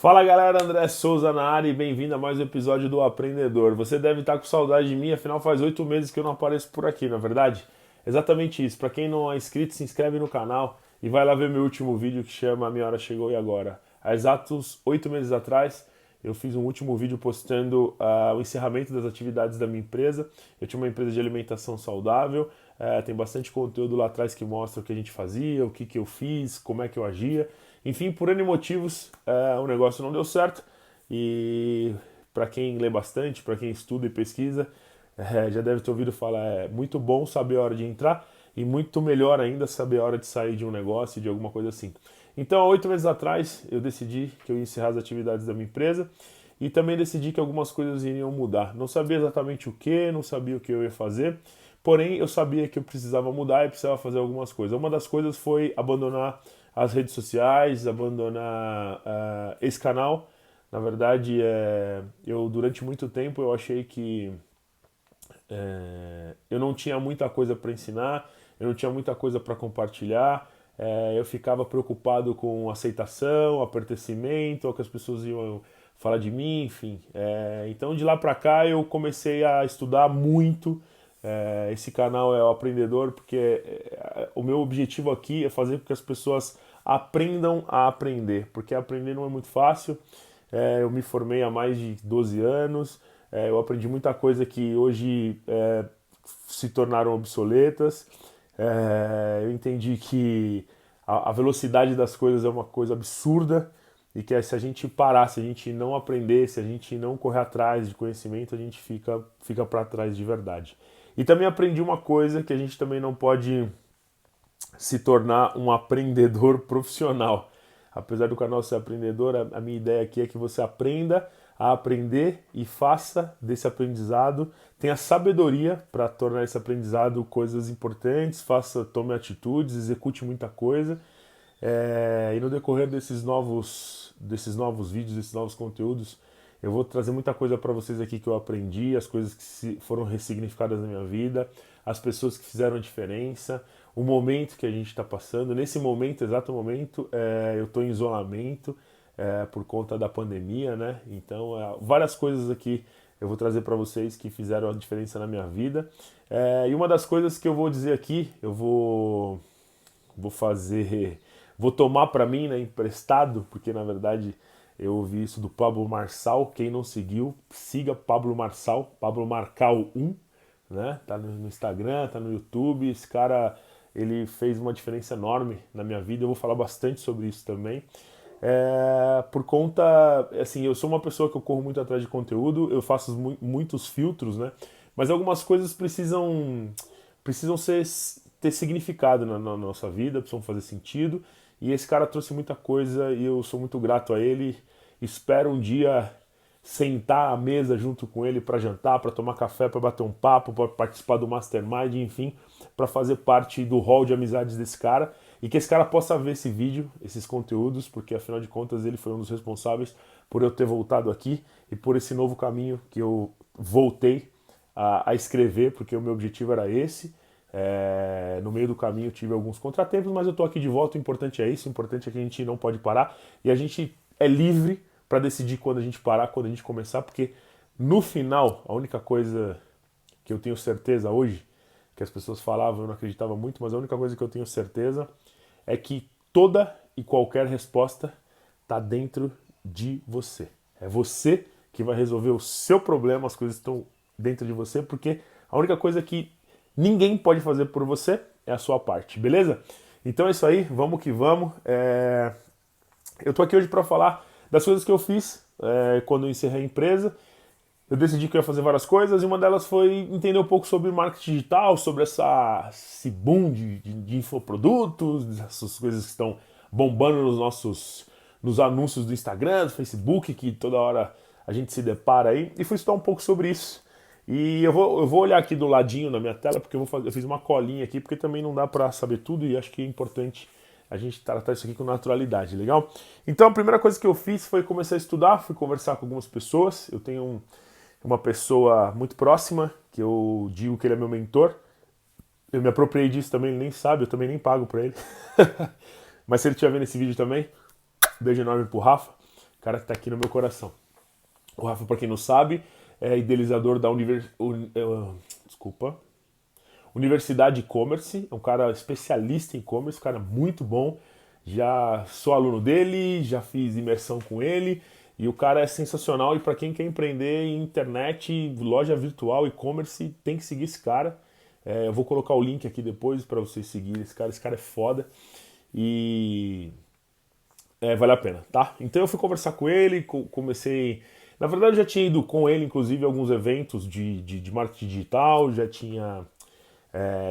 Fala galera, André Souza na área e bem-vindo a mais um episódio do Aprendedor. Você deve estar com saudade de mim, afinal faz 8 meses que eu não apareço por aqui, não é verdade? Exatamente isso. Para quem não é inscrito, se inscreve no canal e vai lá ver meu último vídeo que chama A Minha Hora Chegou e Agora. Há exatos 8 meses atrás, eu fiz um último vídeo postando o encerramento das atividades da minha empresa. Eu tinha uma empresa de alimentação saudável, tem bastante conteúdo lá atrás que mostra o que a gente fazia, o que, que eu fiz, como é que eu agia. Enfim, por N motivos, o negócio não deu certo e para quem lê bastante, para quem estuda e pesquisa, já deve ter ouvido falar, é muito bom saber a hora de entrar e muito melhor ainda saber a hora de sair de um negócio, de alguma coisa assim. Então, há 8 meses atrás, eu decidi que eu ia encerrar as atividades da minha empresa e também decidi que algumas coisas iriam mudar. Não sabia exatamente o que, não sabia o que eu ia fazer, porém eu sabia que eu precisava mudar e precisava fazer algumas coisas. Uma das coisas foi abandonar as redes sociais, abandonar esse canal. Na verdade, eu durante muito tempo eu achei que eu não tinha muita coisa para ensinar, eu não tinha muita coisa para compartilhar, eu ficava preocupado com aceitação, pertencimento, o que as pessoas iam falar de mim, enfim. Então de lá para cá eu comecei a estudar muito. Esse canal é o Aprendedor porque o meu objetivo aqui é fazer com que as pessoas aprendam a aprender, porque aprender não é muito fácil. Eu me formei há mais de 12 anos, eu aprendi muita coisa que hoje se tornaram obsoletas. Eu entendi que a velocidade das coisas é uma coisa absurda e que se a gente parar, se a gente não aprender, se a gente não correr atrás de conhecimento, a gente fica para trás de verdade. E também aprendi uma coisa que a gente também não pode se tornar um aprendedor profissional. Apesar do canal ser aprendedor, a minha ideia aqui é que você aprenda a aprender e faça desse aprendizado, tenha sabedoria para tornar esse aprendizado coisas importantes, tome atitudes, execute muita coisa. E no decorrer desses novos vídeos, desses novos conteúdos, eu vou trazer muita coisa para vocês aqui que eu aprendi, as coisas que foram ressignificadas na minha vida, as pessoas que fizeram a diferença, o momento que a gente está passando. Nesse momento, exato momento, eu estou em isolamento por conta da pandemia, né? Então, várias coisas aqui eu vou trazer para vocês que fizeram a diferença na minha vida. E uma das coisas que eu vou dizer aqui, vou tomar para mim, né, emprestado, porque na verdade eu ouvi isso do Pablo Marçal. Quem não seguiu, siga Pablo Marçal, Pablo Marcal 1, né? Tá no Instagram, tá no YouTube. Esse cara, ele fez uma diferença enorme na minha vida. Eu vou falar bastante sobre isso também. Por conta, assim, eu sou uma pessoa que eu corro muito atrás de conteúdo, eu faço muitos filtros, né? Mas algumas coisas precisam ter significado na nossa vida, precisam fazer sentido. E esse cara trouxe muita coisa e eu sou muito grato a ele. Espero um dia sentar à mesa junto com ele para jantar, para tomar café, para bater um papo, para participar do Mastermind, enfim, para fazer parte do hall de amizades desse cara e que esse cara possa ver esse vídeo, esses conteúdos, porque afinal de contas ele foi um dos responsáveis por eu ter voltado aqui e por esse novo caminho que eu voltei a escrever, porque o meu objetivo era esse. No meio do caminho tive alguns contratempos, mas eu tô aqui de volta. O importante é isso, o importante é que a gente não pode parar e a gente é livre para decidir quando a gente parar, quando a gente começar, porque no final, a única coisa que eu tenho certeza hoje, que as pessoas falavam, eu não acreditava muito, mas a única coisa que eu tenho certeza é que toda e qualquer resposta está dentro de você. É você que vai resolver o seu problema, as coisas estão dentro de você, porque a única coisa que ninguém pode fazer por você é a sua parte, beleza? Então é isso aí, vamos que vamos. Eu tô aqui hoje para falar das coisas que eu fiz quando eu encerrei a empresa. Eu decidi que eu ia fazer várias coisas e uma delas foi entender um pouco sobre marketing digital, sobre esse boom de infoprodutos, essas coisas que estão bombando nos anúncios do Instagram, do Facebook, que toda hora a gente se depara aí. E fui estudar um pouco sobre isso. E eu vou olhar aqui do ladinho na minha tela, porque eu fiz uma colinha aqui, porque também não dá para saber tudo e acho que é importante a gente tratar isso aqui com naturalidade, legal? Então a primeira coisa que eu fiz foi começar a estudar, fui conversar com algumas pessoas. Eu tenho uma pessoa muito próxima, que eu digo que ele é meu mentor. Eu me apropriei disso também, ele nem sabe, eu também nem pago pra ele. Mas se ele estiver vendo esse vídeo também, beijo enorme pro Rafa. cara que está aqui no meu coração. O Rafa, para quem não sabe, é idealizador da Universidade e-commerce, é um cara especialista em e-commerce, cara muito bom. Já sou aluno dele, já fiz imersão com ele e o cara é sensacional. E para quem quer empreender em internet, loja virtual, e-commerce, tem que seguir esse cara. Eu vou colocar o link aqui depois para vocês seguirem esse cara. Esse cara é foda e vale a pena, tá? Então eu fui conversar com ele, comecei. Na verdade, eu já tinha ido com ele, inclusive, a alguns eventos de marketing digital, já tinha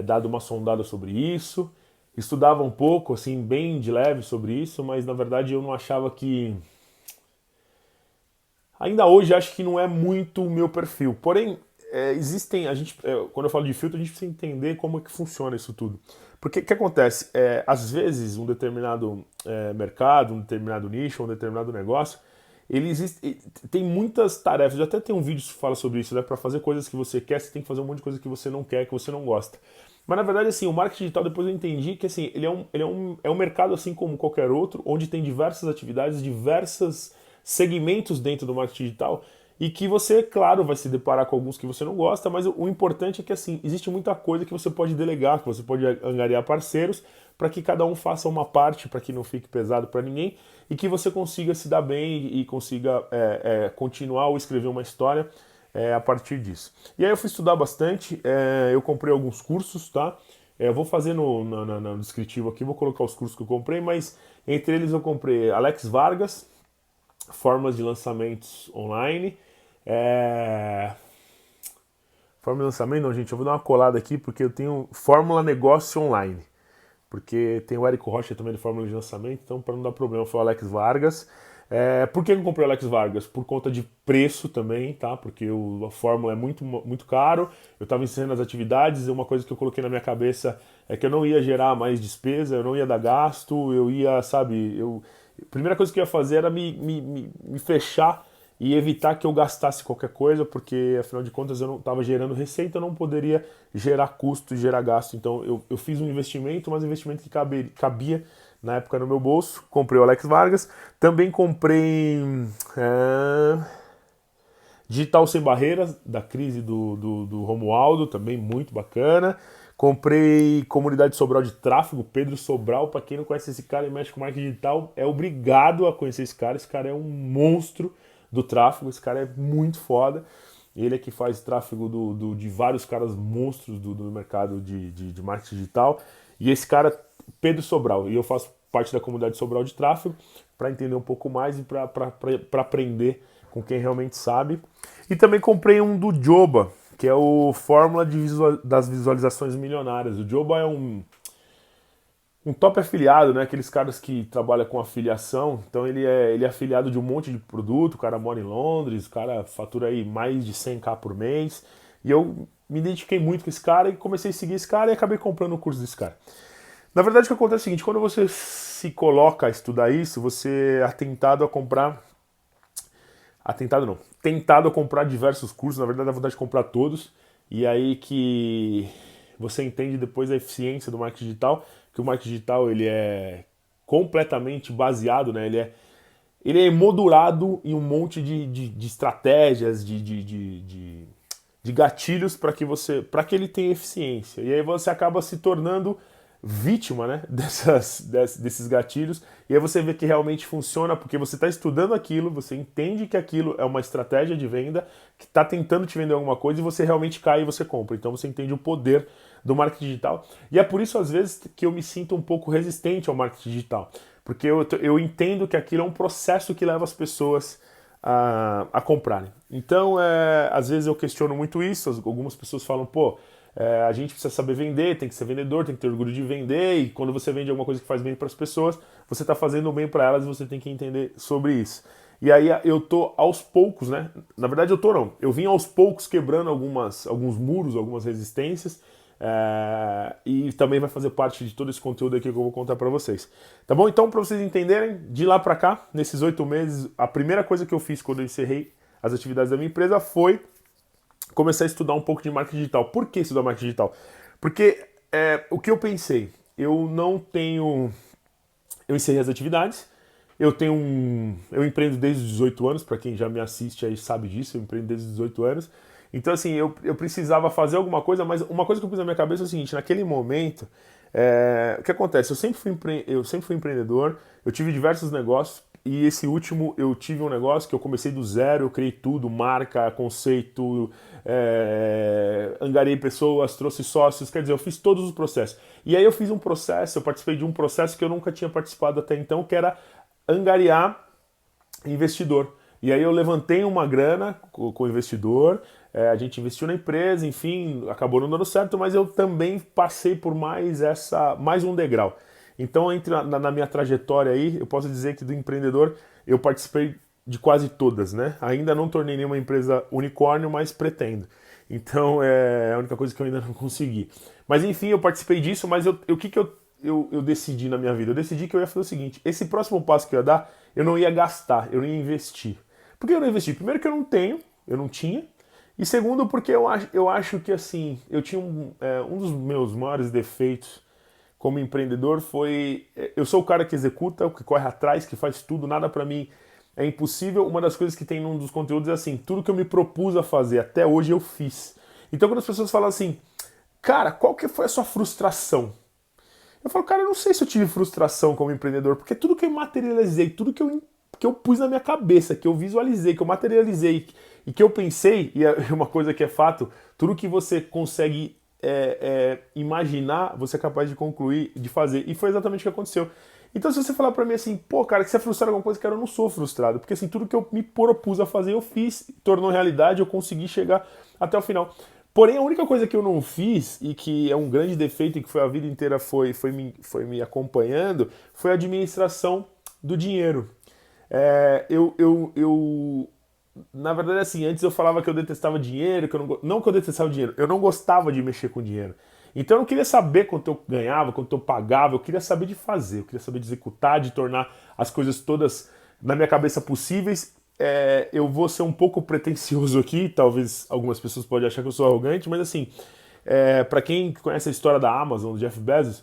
dado uma sondada sobre isso, estudava um pouco, assim, bem de leve sobre isso, mas na verdade eu não achava que. Ainda hoje acho que não é muito o meu perfil. Porém, existem. Quando eu falo de filtro, a gente precisa entender como é que funciona isso tudo. Porque o que acontece? Às vezes, um determinado mercado, um determinado nicho, um determinado negócio, tem muitas tarefas. Eu até tenho um vídeo que fala sobre isso, né? Para fazer coisas que você quer, você tem que fazer um monte de coisa que você não quer, que você não gosta. Mas na verdade, assim, o marketing digital, depois eu entendi que assim, ele é um mercado assim como qualquer outro, onde tem diversas atividades, diversos segmentos dentro do marketing digital, e que você, claro, vai se deparar com alguns que você não gosta, mas o importante é que assim, existe muita coisa que você pode delegar, que você pode angariar parceiros, para que cada um faça uma parte, para que não fique pesado para ninguém, e que você consiga se dar bem e consiga continuar ou escrever uma história a partir disso. E aí eu fui estudar bastante, eu comprei alguns cursos, tá? Eu vou fazer no descritivo aqui, vou colocar os cursos que eu comprei, mas entre eles eu comprei Alex Vargas, Formas de Lançamentos Online. Fórmula de lançamento, não, gente, eu vou dar uma colada aqui porque eu tenho Fórmula Negócio Online. Porque tem o Érico Rocha também de Fórmula de Lançamento, então para não dar problema foi o Alex Vargas. Por que eu comprei o Alex Vargas? Por conta de preço também, tá? Porque a Fórmula é muito, muito caro. Eu estava ensinando as atividades e uma coisa que eu coloquei na minha cabeça é que eu não ia gerar mais despesa, eu não ia dar gasto, eu ia, sabe, a primeira coisa que eu ia fazer era me fechar e evitar que eu gastasse qualquer coisa, porque afinal de contas eu não estava gerando receita, eu não poderia gerar custo e gerar gasto. Então eu fiz um investimento, mas um investimento que cabia na época no meu bolso. Comprei o Alex Vargas, também comprei Digital Sem Barreiras, da crise do Romualdo, também muito bacana. Comprei Comunidade Sobral de Tráfego, Pedro Sobral, para quem não conhece esse cara e mexe com marketing digital, é obrigado a conhecer esse cara é um monstro do tráfego, esse cara é muito foda. Ele é que faz tráfego de vários caras monstros do mercado de marketing digital. E esse cara, Pedro Sobral, e eu faço parte da comunidade Sobral de Tráfego para entender um pouco mais e para aprender com quem realmente sabe. E também comprei um do Joba, que é o Fórmula das Visualizações Milionárias. O Joba é um top afiliado, né? Aqueles caras que trabalham com afiliação. Então ele é afiliado de um monte de produto, o cara mora em Londres, o cara fatura aí mais de 100k por mês. E eu me identifiquei muito com esse cara e comecei a seguir esse cara e acabei comprando o curso desse cara. Na verdade, o que acontece é o seguinte, quando você se coloca a estudar isso, você é tentado a comprar... Tentado a comprar diversos cursos, na verdade dá vontade de comprar todos, e aí que você entende depois a eficiência do marketing digital, que o marketing digital ele é completamente baseado, né? Ele é emoldurado em um monte de estratégias, de gatilhos para que ele tenha eficiência. E aí você acaba se tornando vítima, né, desses gatilhos, e aí você vê que realmente funciona porque você está estudando aquilo, você entende que aquilo é uma estratégia de venda que está tentando te vender alguma coisa e você realmente cai e você compra. Então você entende o poder do marketing digital. E é por isso, às vezes, que eu me sinto um pouco resistente ao marketing digital, porque eu entendo que aquilo é um processo que leva as pessoas a comprarem. Então, às vezes eu questiono muito isso, algumas pessoas falam, pô, a gente precisa saber vender, tem que ser vendedor, tem que ter orgulho de vender, e quando você vende alguma coisa que faz bem para as pessoas, você está fazendo bem para elas e você tem que entender sobre isso. E aí eu tô aos poucos, né? Na verdade eu vim aos poucos quebrando alguns muros, algumas resistências, e também vai fazer parte de todo esse conteúdo aqui que eu vou contar para vocês. Tá bom? Então, para vocês entenderem, de lá para cá, nesses 8 meses, a primeira coisa que eu fiz quando eu encerrei as atividades da minha empresa foi começar a estudar um pouco de marketing digital. Por que estudar marketing digital? Porque o que eu pensei, eu encerrei as atividades, Eu empreendo desde os 18 anos, para quem já me assiste aí sabe disso, eu empreendo desde os 18 anos. Então, assim, eu precisava fazer alguma coisa, mas uma coisa que eu pus na minha cabeça é o seguinte: naquele momento, o que acontece? Eu sempre fui empreendedor, eu tive diversos negócios, e esse último eu tive um negócio que eu comecei do zero, eu criei tudo, marca, conceito, angariei pessoas, trouxe sócios, quer dizer, eu fiz todos os processos. E aí eu participei de um processo que eu nunca tinha participado até então, que era angariar investidor. E aí eu levantei uma grana com o investidor, a gente investiu na empresa, enfim, acabou não dando certo, mas eu também passei por mais um degrau. Então, na minha trajetória aí, eu posso dizer que do empreendedor eu participei de quase todas, né? Ainda não tornei nenhuma empresa unicórnio, mas pretendo. Então, é a única coisa que eu ainda não consegui. Mas enfim, eu participei disso, mas o que eu decidi na minha vida? Eu decidi que eu ia fazer o seguinte: esse próximo passo que eu ia dar, eu não ia gastar, eu não ia investir. Por que eu não investi? Primeiro que eu não tinha. E segundo, porque eu acho que assim, eu tinha um dos meus maiores defeitos como empreendedor foi. Eu sou o cara que executa, que corre atrás, que faz tudo, nada pra mim é impossível. Uma das coisas que tem num dos conteúdos é assim: tudo que eu me propus a fazer até hoje eu fiz. Então quando as pessoas falam assim, cara, qual que foi a sua frustração? Eu falo, cara, eu não sei se eu tive frustração como empreendedor, porque tudo que eu materializei, tudo que eu pus na minha cabeça, que eu visualizei, que eu materializei e que eu pensei, e é uma coisa que é fato, tudo que você consegue imaginar, você é capaz de concluir, de fazer. E foi exatamente o que aconteceu. Então se você falar pra mim assim, pô, cara, que você é frustrado com alguma coisa, cara, eu não sou frustrado, porque assim, tudo que eu me propus a fazer, eu fiz, tornou realidade, eu consegui chegar até o final. Porém, a única coisa que eu não fiz, e que é um grande defeito e que foi a vida inteira foi me acompanhando, foi a administração do dinheiro. Na verdade, assim, antes eu falava que eu detestava dinheiro, não que eu detestava dinheiro, eu não gostava de mexer com dinheiro. Então eu não queria saber quanto eu ganhava, quanto eu pagava, eu queria saber de fazer, eu queria saber de executar, de tornar as coisas todas na minha cabeça possíveis. Eu vou ser um pouco pretencioso aqui, talvez algumas pessoas podem achar que eu sou arrogante, mas assim, para quem conhece a história da Amazon, do Jeff Bezos,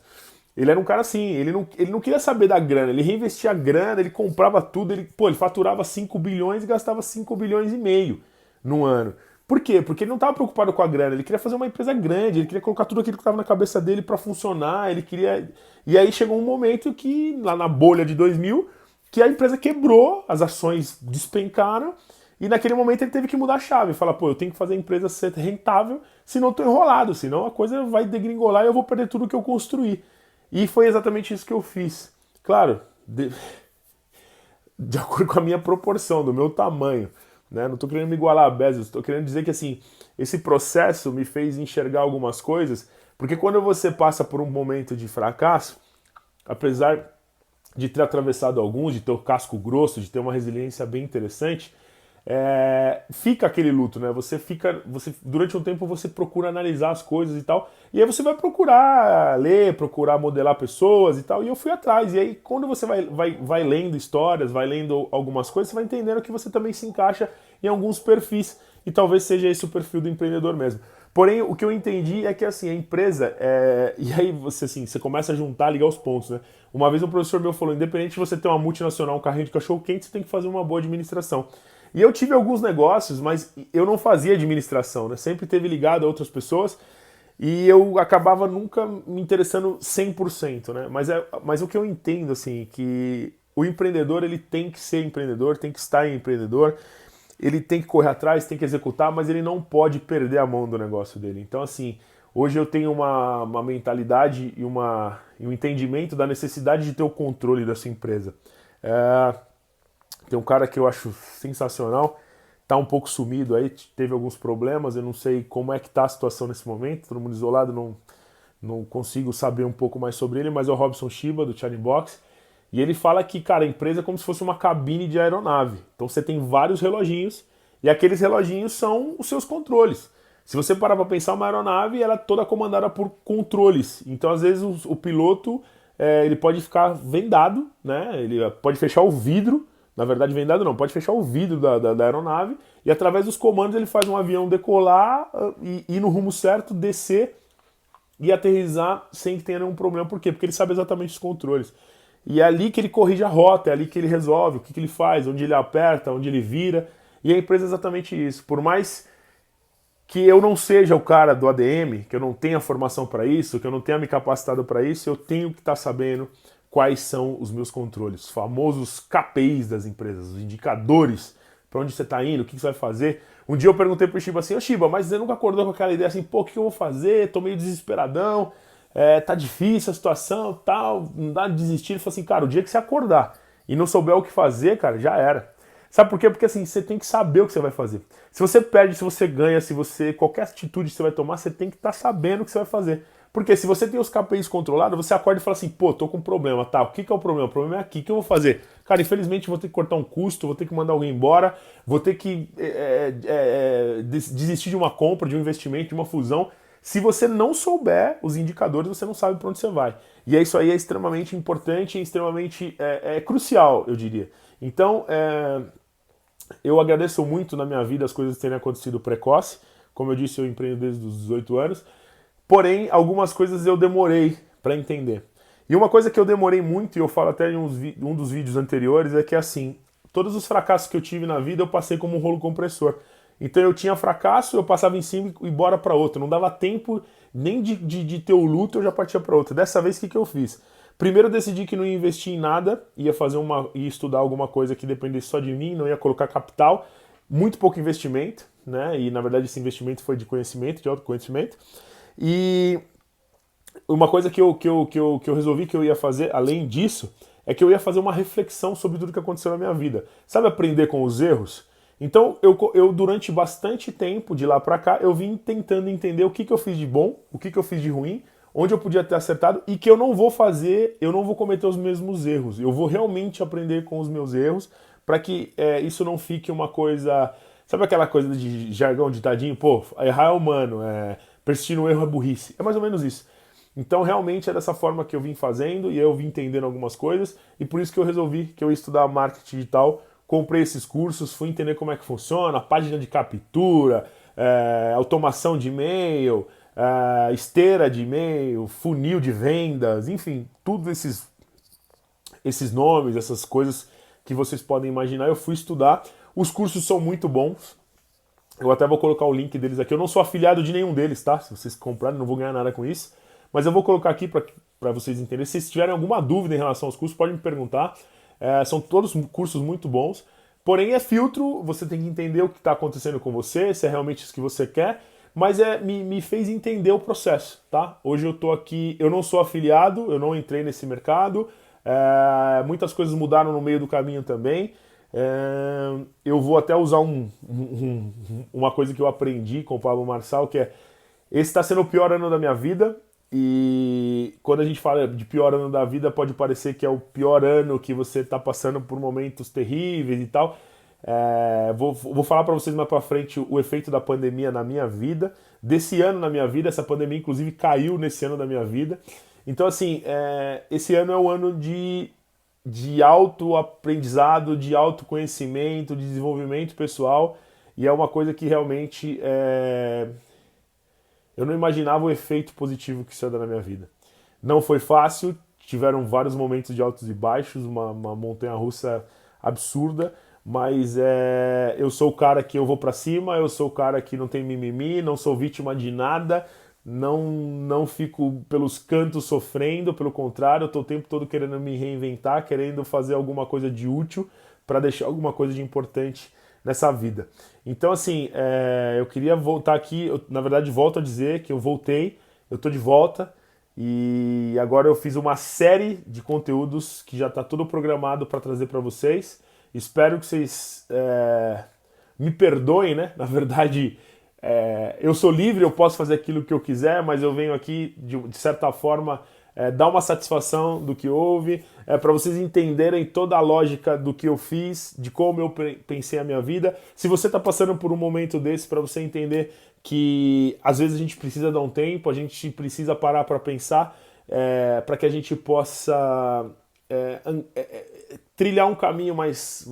ele era um cara assim, ele não queria saber da grana, ele reinvestia a grana, ele comprava tudo, ele faturava 5 bilhões e gastava 5 bilhões e meio no ano. Por quê? Porque ele não estava preocupado com a grana, ele queria fazer uma empresa grande, ele queria colocar tudo aquilo que estava na cabeça dele para funcionar, ele queria... E aí chegou um momento que, lá na bolha de 2000, que a empresa quebrou, as ações despencaram, e naquele momento ele teve que mudar a chave, falar, pô, eu tenho que fazer a empresa ser rentável, senão eu tô enrolado, senão a coisa vai degringolar e eu vou perder tudo que eu construí. E foi exatamente isso que eu fiz. Claro, de acordo com a minha proporção, do meu tamanho. Né? Não estou querendo me igualar a Bezos, estou querendo dizer que assim, esse processo me fez enxergar algumas coisas, porque quando você passa por um momento de fracasso, apesar de ter atravessado alguns, de ter o casco grosso, de ter uma resiliência bem interessante, fica aquele luto, né? Durante um tempo você procura analisar as coisas e tal, e aí você vai procurar ler, procurar modelar pessoas e tal, e eu fui atrás, e aí quando você vai lendo histórias, vai lendo algumas coisas, você vai entendendo que você também se encaixa em alguns perfis, e talvez seja esse o perfil do empreendedor mesmo. Porém, o que eu entendi é que assim, a empresa, e aí você começa a juntar, ligar os pontos, né? Uma vez um professor meu falou, independente de você ter uma multinacional, um carrinho de cachorro quente, você tem que fazer uma boa administração. E eu tive alguns negócios, mas eu não fazia administração, né? Sempre teve ligado a outras pessoas e eu acabava nunca me interessando 100%, né? Mas o que eu entendo, assim, que o empreendedor, ele tem que ser empreendedor, tem que estar empreendedor, ele tem que correr atrás, tem que executar, mas ele não pode perder a mão do negócio dele. Então, assim, hoje eu tenho uma mentalidade e um entendimento da necessidade de ter o controle da sua empresa. Tem um cara que eu acho sensacional, tá um pouco sumido aí, teve alguns problemas, eu não sei como é que tá a situação nesse momento, todo mundo isolado, não consigo saber um pouco mais sobre ele, mas é o Robson Shiba, do China Box, e ele fala que, cara, a empresa é como se fosse uma cabine de aeronave. Então você tem vários reloginhos, e aqueles reloginhos são os seus controles. Se você parar para pensar, uma aeronave, ela é toda comandada por controles. Então, às vezes, o piloto ele pode ficar vendado, né? Ele pode fechar o vidro, na verdade vendado não, pode fechar o vidro da aeronave e através dos comandos ele faz um avião decolar e ir no rumo certo, descer e aterrissar sem que tenha nenhum problema. Por quê? Porque ele sabe exatamente os controles. e é ali que ele corrige a rota, é ali que ele resolve, o que ele faz, onde ele aperta, onde ele vira. E a empresa é exatamente isso. Por mais que eu não seja o cara do ADM, que eu não tenha formação para isso, que eu não tenha me capacitado para isso, eu tenho que estar sabendo quais são os meus controles, os famosos KPIs das empresas, os indicadores, para onde você está indo, o que você vai fazer. Um dia eu perguntei pro Shiba assim, ô Shiba, mas você nunca acordou com aquela ideia assim, pô, o que eu vou fazer? Tô meio desesperadão, tá difícil a situação, tal, não dá de desistir. Ele falou assim, cara, o dia que você acordar e não souber o que fazer, cara, já era. Sabe por quê? Porque assim, você tem que saber o que você vai fazer. Se você perde, se você ganha, se você qualquer atitude que você vai tomar, você tem que estar sabendo o que você vai fazer. Porque se você tem os KPIs controlados, você acorda e fala assim, pô, tô com um problema, tá? O que é o problema? O problema é aqui, o que eu vou fazer? Cara, infelizmente vou ter que cortar um custo, vou ter que mandar alguém embora, vou ter que desistir de uma compra, de um investimento, de uma fusão. Se você não souber os indicadores, você não sabe para onde você vai. E isso aí é extremamente importante e extremamente crucial, eu diria. Então, eu agradeço muito na minha vida as coisas terem acontecido precoce. Como eu disse, eu empreendo desde os 18 anos. Porém, algumas coisas eu demorei para entender. E uma coisa que eu demorei muito, e eu falo até em um dos vídeos anteriores, é que assim, todos os fracassos que eu tive na vida eu passei como um rolo compressor. Então eu tinha fracasso, eu passava em cima e bora para outra. Não dava tempo nem de ter o luto, eu já partia para outra. Dessa vez, o que eu fiz? Primeiro eu decidi que não ia investir em nada, ia estudar alguma coisa que dependesse só de mim, não ia colocar capital, muito pouco investimento, né? E na verdade esse investimento foi de conhecimento, de autoconhecimento. E uma coisa que eu resolvi que eu ia fazer, além disso, é que eu ia fazer uma reflexão sobre tudo que aconteceu na minha vida. Sabe aprender com os erros? Então, eu durante bastante tempo, de lá pra cá, eu vim tentando entender o que eu fiz de bom, o que eu fiz de ruim, onde eu podia ter acertado e que eu não vou fazer, eu não vou cometer os mesmos erros. Eu vou realmente aprender com os meus erros para que isso não fique uma coisa... Sabe aquela coisa de jargão, ditadinho? Pô, errar é humano, persistir no erro é burrice. É mais ou menos isso. Então, realmente, é dessa forma que eu vim fazendo e eu vim entendendo algumas coisas e por isso que eu resolvi que eu ia estudar marketing digital, comprei esses cursos, fui entender como é que funciona, a página de captura, automação de e-mail, esteira de e-mail, funil de vendas, enfim, tudo esses nomes, essas coisas que vocês podem imaginar, eu fui estudar. Os cursos são muito bons. Eu até vou colocar o link deles aqui. Eu não sou afiliado de nenhum deles, tá? Se vocês comprarem, não vou ganhar nada com isso. Mas eu vou colocar aqui para vocês entenderem. Se vocês tiverem alguma dúvida em relação aos cursos, podem me perguntar. São todos cursos muito bons. Porém, é filtro. Você tem que entender o que está acontecendo com você, se é realmente isso que você quer. Mas me fez entender o processo, tá? Hoje eu tô aqui, eu não sou afiliado, eu não entrei nesse mercado. Muitas coisas mudaram no meio do caminho também. Eu vou até usar uma coisa que eu aprendi com o Pablo Marçal, que esse está sendo o pior ano da minha vida, e quando a gente fala de pior ano da vida, pode parecer que é o pior ano que você está passando por momentos terríveis e tal. Vou falar para vocês mais para frente o efeito da pandemia na minha vida, desse ano na minha vida. Essa pandemia inclusive caiu nesse ano da minha vida. Então assim, esse ano é um ano de autoaprendizado, de autoconhecimento, de desenvolvimento pessoal, e é uma coisa que realmente eu não imaginava o efeito positivo que isso ia dar na minha vida. Não foi fácil, tiveram vários momentos de altos e baixos, uma montanha-russa absurda, mas eu sou o cara que eu vou pra cima, eu sou o cara que não tem mimimi, não sou vítima de nada, não fico pelos cantos sofrendo, pelo contrário, eu tô o tempo todo querendo me reinventar, querendo fazer alguma coisa de útil para deixar alguma coisa de importante nessa vida. Então, assim, eu queria voltar aqui, na verdade, volto a dizer que eu voltei, eu tô de volta e agora eu fiz uma série de conteúdos que já tá tudo programado para trazer para vocês. Espero que vocês me perdoem, né? Na verdade, eu sou livre, eu posso fazer aquilo que eu quiser, mas eu venho aqui, de certa forma, dar uma satisfação do que houve, para vocês entenderem toda a lógica do que eu fiz, de como eu pensei a minha vida. Se você está passando por um momento desse, para você entender que às vezes a gente precisa dar um tempo, a gente precisa parar para pensar, para que a gente possa trilhar um caminho mais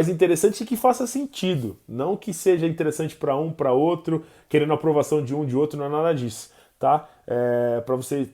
interessante e que faça sentido. Não que seja interessante para um, para outro, querendo a aprovação de um, de outro, não é nada disso. tá? Para você,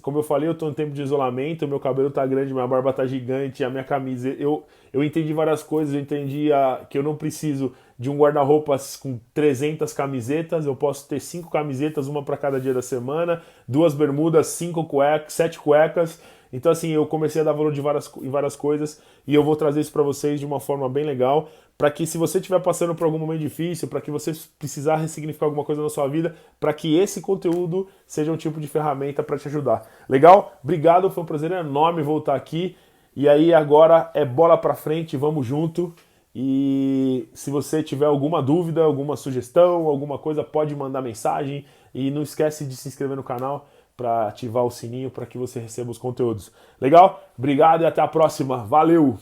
como eu falei, eu tô em tempo de isolamento, meu cabelo tá grande, minha barba tá gigante, a minha camisa, eu entendi várias coisas, eu entendi que eu não preciso de um guarda-roupa com 300 camisetas, eu posso ter 5 camisetas, uma para cada dia da semana, 2 bermudas, 5 cuecas, 7 cuecas. Então, assim, eu comecei a dar valor em várias coisas e eu vou trazer isso para vocês de uma forma bem legal, para que se você estiver passando por algum momento difícil, para que você precisar ressignificar alguma coisa na sua vida, para que esse conteúdo seja um tipo de ferramenta para te ajudar. Legal? Obrigado, foi um prazer enorme voltar aqui. E aí agora é bola para frente, vamos junto. E se você tiver alguma dúvida, alguma sugestão, alguma coisa, pode mandar mensagem e não esquece de se inscrever no canal para ativar o sininho para que você receba os conteúdos. Legal? Obrigado e até a próxima. Valeu!